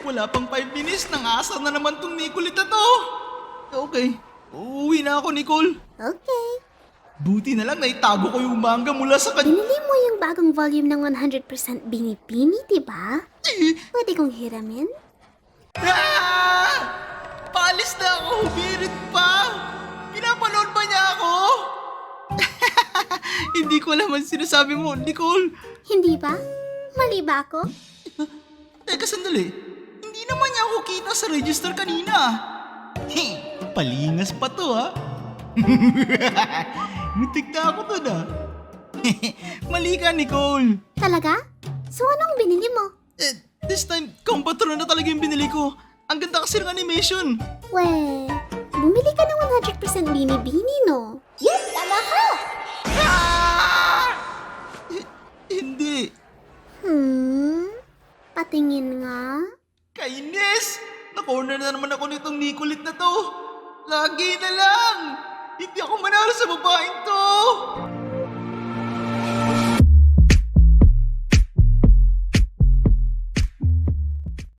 Wala pang 5 minutes, nang-asar na naman tong Nicolette na to. Okay, uuwi na ako, Nicole. Okay. Buti na lang naitago ko yung manga mula sa Binili mo yung bagong volume ng 100% Bini-Bini, diba? Pwede kong hiramin? Ah! Paalis na ako, humirit pa! Pinapanood ba niya ako? Hindi ko alam ang sinasabi mo, Nicole. Hindi ba? Mali ba ako? Teka, sandali. Hindi naman niya ako kita sa register kanina. Palingas pa to, ha? Mutik na ako doon, ha? Mali ka, Nicole. Talaga? So anong binili mo? This time, Compatron na talaga yung binili ko. Ang ganda kasi ng animation. Weh, bumili ka ng 100% Bini-Bini, no? Yes, tama ka! Ah! Hindi. Patingin nga. Kainis! Na-corner na naman ako nitong Nicolette na to. Lagi na lang. Hindi ako manalo sa babaeng